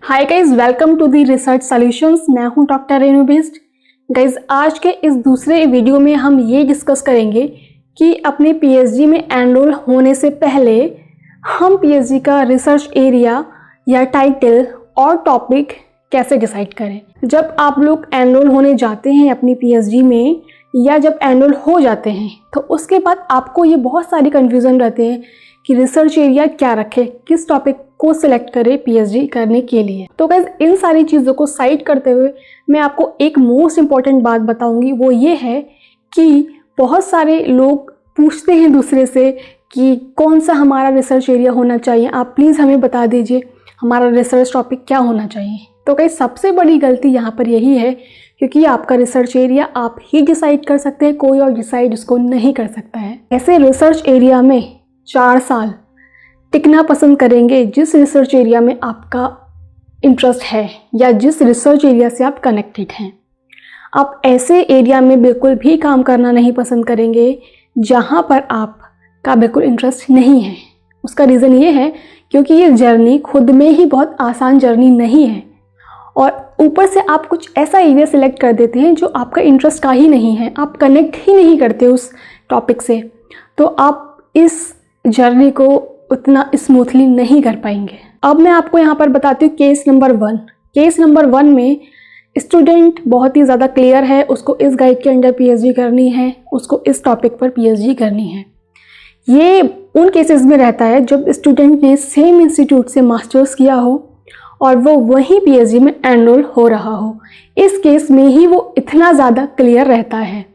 Hi guys, welcome to the research solutions. मैं हूं doctor Renu best. Guys, आज के इस दूसरे वीडियो में हम ये डिस्कस करेंगे कि अपने पीएचडी में एनरोल होने से पहले हम पीएचडी का रिसर्च एरिया या टाइटल और टॉपिक कैसे डिसाइड करें। जब आप लोग एनरोल होने जाते हैं अपनी पीएचडी में या जब एनरोल हो जाते हैं तो उसके बाद आपको ये बहुत सारी कन्फ्यूज़न रहते हैं कि रिसर्च एरिया क्या रखें, किस टॉपिक को सिलेक्ट करें पीएचडी करने के लिए। तो गाइस, इन सारी चीज़ों को साइड करते हुए मैं आपको एक मोस्ट इम्पॉर्टेंट बात बताऊंगी। वो ये है कि बहुत सारे लोग पूछते हैं दूसरे से कि कौन सा हमारा रिसर्च एरिया होना चाहिए, आप प्लीज़ हमें बता दीजिए हमारा रिसर्च टॉपिक क्या होना चाहिए। तो गाइस, सबसे बड़ी गलती यहाँ पर यही है क्योंकि आपका रिसर्च एरिया आप ही डिसाइड कर सकते हैं, कोई और डिसाइड उसको नहीं कर सकता है। ऐसे रिसर्च एरिया में 4 साल टिकना पसंद करेंगे जिस रिसर्च एरिया में आपका इंटरेस्ट है या जिस रिसर्च एरिया से आप कनेक्टेड हैं। आप ऐसे एरिया में बिल्कुल भी काम करना नहीं पसंद करेंगे जहां पर आपका बिल्कुल इंटरेस्ट नहीं है। उसका रीज़न ये है क्योंकि ये जर्नी खुद में ही बहुत आसान जर्नी नहीं है और ऊपर से आप कुछ ऐसा एरिया सिलेक्ट कर देते हैं जो आपका इंटरेस्ट का ही नहीं है, आप कनेक्ट ही नहीं करते उस टॉपिक से, तो आप इस जर्नी को उतना स्मूथली नहीं कर पाएंगे। अब मैं आपको यहाँ पर बताती हूँ केस नंबर 1। केस नंबर 1 में स्टूडेंट बहुत ही ज़्यादा क्लियर है, उसको इस गाइड के अंडर पीएचडी करनी है, उसको इस टॉपिक पर पीएचडी करनी है। ये उन केसेस में रहता है जब स्टूडेंट ने सेम इंस्टीट्यूट से मास्टर्स किया हो और वो वहीं पीएचडी में एनरोल हो रहा हो। इस केस में ही वो इतना ज़्यादा क्लियर रहता है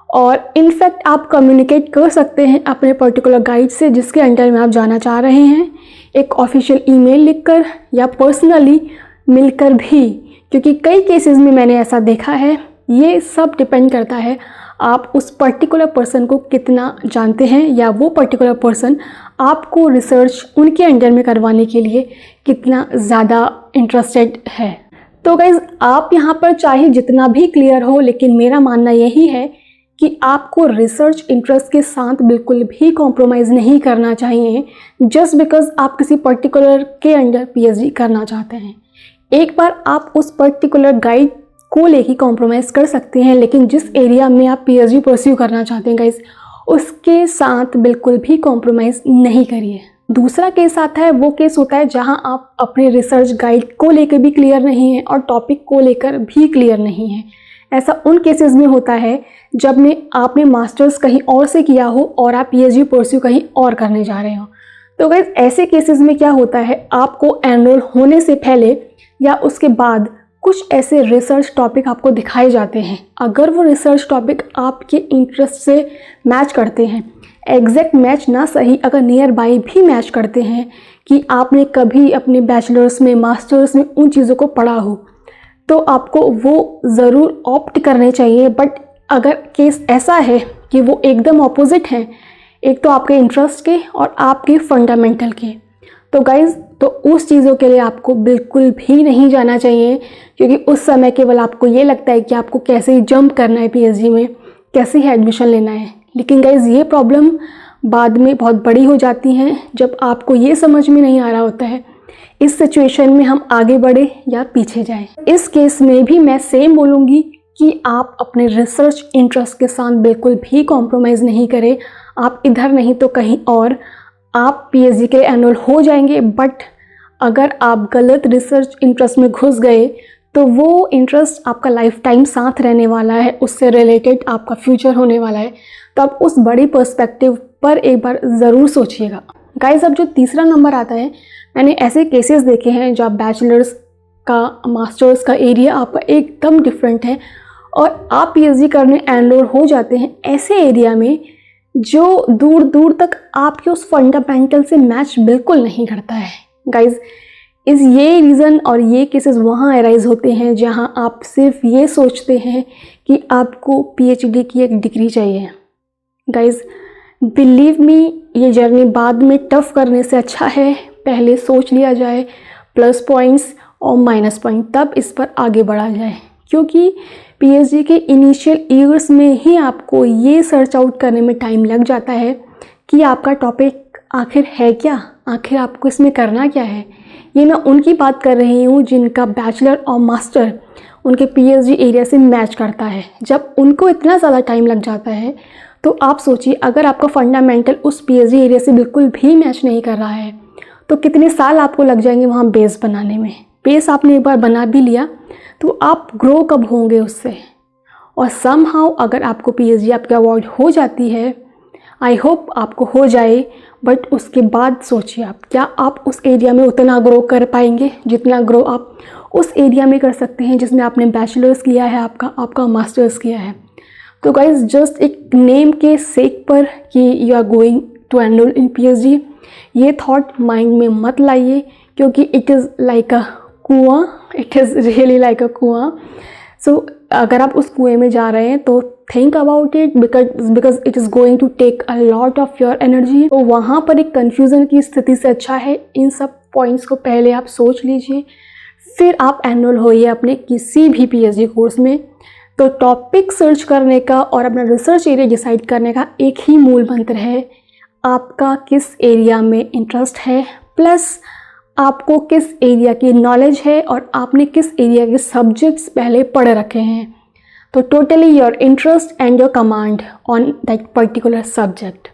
और इनफैक्ट आप कम्युनिकेट कर सकते हैं अपने पर्टिकुलर गाइड से जिसके अंडर में आप जाना चाह रहे हैं, एक ऑफिशियल ईमेल लिखकर या पर्सनली मिलकर भी, क्योंकि कई केसेस में मैंने ऐसा देखा है। ये सब डिपेंड करता है आप उस पर्टिकुलर पर्सन को कितना जानते हैं या वो पर्टिकुलर पर्सन आपको रिसर्च उनके अंडर में करवाने के लिए कितना ज़्यादा इंटरेस्टेड है। तो गाइज़, आप यहाँ पर चाहे जितना भी क्लियर हो, लेकिन मेरा मानना यही है कि आपको रिसर्च इंटरेस्ट के साथ बिल्कुल भी कॉम्प्रोमाइज़ नहीं करना चाहिए जस्ट बिकॉज आप किसी पर्टिकुलर के अंडर पीएचडी करना चाहते हैं। एक बार आप उस पर्टिकुलर गाइड को लेके कॉम्प्रोमाइज़ कर सकते हैं, लेकिन जिस एरिया में आप पीएचडी परस्यू करना चाहते हैं गाइस, उसके साथ बिल्कुल भी कॉम्प्रोमाइज़ नहीं करिए। दूसरा केस आता है, वो केस होता है जहां आप अपने रिसर्च गाइड को लेकर भी क्लियर नहीं हैं और टॉपिक को लेकर भी क्लियर नहीं हैं। ऐसा उन केसेस में होता है जब आपने मास्टर्स कहीं और से किया हो और आप पीएचडी परस्यू कहीं और करने जा रहे हो। तो गाइस, ऐसे केसेस में क्या होता है, आपको एनरोल होने से पहले या उसके बाद कुछ ऐसे रिसर्च टॉपिक आपको दिखाए जाते हैं। अगर वो रिसर्च टॉपिक आपके इंटरेस्ट से मैच करते हैं, एग्जैक्ट मैच ना सही, अगर नियर बाई भी मैच करते हैं कि आपने कभी अपने बैचलर्स में मास्टर्स में उन चीज़ों को पढ़ा हो, तो आपको वो ज़रूर ऑप्ट करने चाहिए। बट अगर केस ऐसा है कि वो एकदम ऑपोजिट हैं, एक तो आपके इंटरेस्ट के और आपके फंडामेंटल के, तो गाइज़, तो उस चीज़ों के लिए आपको बिल्कुल भी नहीं जाना चाहिए, क्योंकि उस समय केवल आपको ये लगता है कि आपको कैसे ही जंप करना है पीएचडी में, कैसे ही एडमिशन लेना है। लेकिन गाइज़, ये प्रॉब्लम बाद में बहुत बड़ी हो जाती हैं जब आपको ये समझ में नहीं आ रहा होता है इस सिचुएशन में हम आगे बढ़े या पीछे जाएं। इस केस में भी मैं सेम बोलूँगी कि आप अपने रिसर्च इंटरेस्ट के साथ बिल्कुल भी कॉम्प्रोमाइज़ नहीं करें। आप इधर नहीं तो कहीं और आप पीएचडी के लिए एनरोल हो जाएंगे, बट अगर आप गलत रिसर्च इंटरेस्ट में घुस गए तो वो इंटरेस्ट आपका लाइफ टाइम साथ रहने वाला है, उससे रिलेटेड आपका फ्यूचर होने वाला है। तो आप उस बड़ी पर्सपेक्टिव पर एक बार ज़रूर सोचिएगा। गाइस, अब जो तीसरा नंबर आता है, मैंने ऐसे केसेस देखे हैं जहाँ बैचलर्स का मास्टर्स का एरिया आपका एकदम डिफरेंट है और आप पीएचडी करने एनरोल हो जाते हैं ऐसे एरिया में जो दूर दूर तक आपके उस फंडामेंटल से मैच बिल्कुल नहीं करता है। गाइज, ये रीज़न और ये केसेस वहाँ अराइज होते हैं जहाँ आप सिर्फ ये सोचते हैं कि आपको पीएचडी की एक डिग्री चाहिए। गाइज, बिलीव मी, ये जर्नी बाद में टफ करने से अच्छा है पहले सोच लिया जाए प्लस पॉइंट्स और माइनस पॉइंट, तब इस पर आगे बढ़ा जाए, क्योंकि पीएचडी के इनिशियल ईयर्स में ही आपको ये सर्च आउट करने में टाइम लग जाता है कि आपका टॉपिक आखिर है क्या, आखिर आपको इसमें करना क्या है। ये मैं उनकी बात कर रही हूँ जिनका बैचलर और मास्टर उनके पीएचडी एरिया से मैच करता है। जब उनको इतना ज़्यादा टाइम लग जाता है तो आप सोचिए, अगर आपका फंडामेंटल उस पीएचडी एरिया से बिल्कुल भी मैच नहीं कर रहा है तो कितने साल आपको लग जाएंगे वहाँ बेस बनाने में। बेस आपने एक बार बना भी लिया तो आप ग्रो कब होंगे उससे। और समहाउ अगर आपको पीएचडी आपके अवॉर्ड हो जाती है, आई होप आपको हो जाए, बट उसके बाद सोचिए आप क्या आप उस एरिया में उतना ग्रो कर पाएंगे जितना ग्रो आप उस एरिया में कर सकते हैं जिसमें आपने बैचलर्स किया है, आपका मास्टर्स किया है। तो गाइज जस्ट एक नेम के सेक पर कि you are going to enroll in PhD, ये थॉट माइंड में मत लाइए, क्योंकि इट इज़ लाइक अ कुआं, it is really like a कुआं। सो अगर आप उस कुएं में जा रहे हैं तो think about it, because it is going to take a lot of your energy. तो वहाँ पर एक कन्फ्यूज़न की स्थिति से अच्छा है इन सब पॉइंट्स को पहले आप सोच लीजिए, फिर आप एनरोल होइए अपने किसी भी पीएचडी कोर्स में। तो टॉपिक सर्च करने का और अपना रिसर्च एरिया डिसाइड करने का एक ही मूल मंत्र है, आपका किस एरिया में इंटरेस्ट है, प्लस आपको किस एरिया की नॉलेज है और आपने किस एरिया के सब्जेक्ट्स पहले पढ़ रखे हैं। तो totally your interest and your command on that particular subject.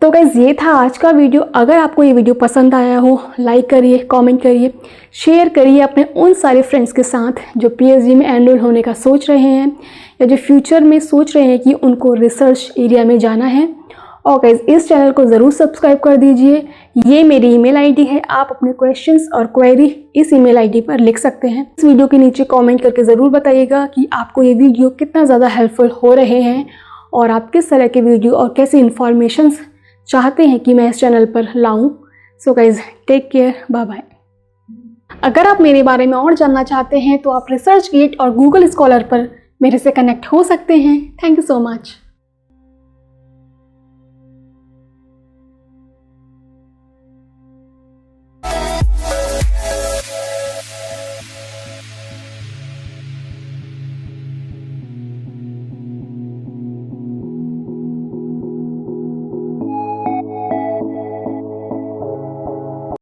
तो गाइज़ ये था आज का वीडियो। अगर आपको ये वीडियो पसंद आया हो, लाइक करिए, कमेंट करिए, शेयर करिए अपने उन सारे फ्रेंड्स के साथ जो पीएचडी में एनरोल होने का सोच रहे हैं या जो फ्यूचर में सोच रहे हैं कि उनको रिसर्च एरिया में जाना है। और गाइज़ इस चैनल को ज़रूर सब्सक्राइब कर दीजिए। ये मेरी ईमेल आईडी है, आप अपने क्वेश्चंस और क्वेरी इस ईमेल आईडी पर लिख सकते हैं। इस वीडियो के नीचे कमेंट करके ज़रूर बताइएगा कि आपको ये वीडियो कितना ज़्यादा हेल्पफुल हो रहे हैं और आप किस तरह के वीडियो और कैसे इन्फॉर्मेशंस चाहते हैं कि मैं इस चैनल पर लाऊं। So guys take care, bye bye. अगर आप मेरे बारे में और जानना चाहते हैं तो आप रिसर्चगेट और गूगल स्कॉलर पर मेरे से कनेक्ट हो सकते हैं। Thank you so much.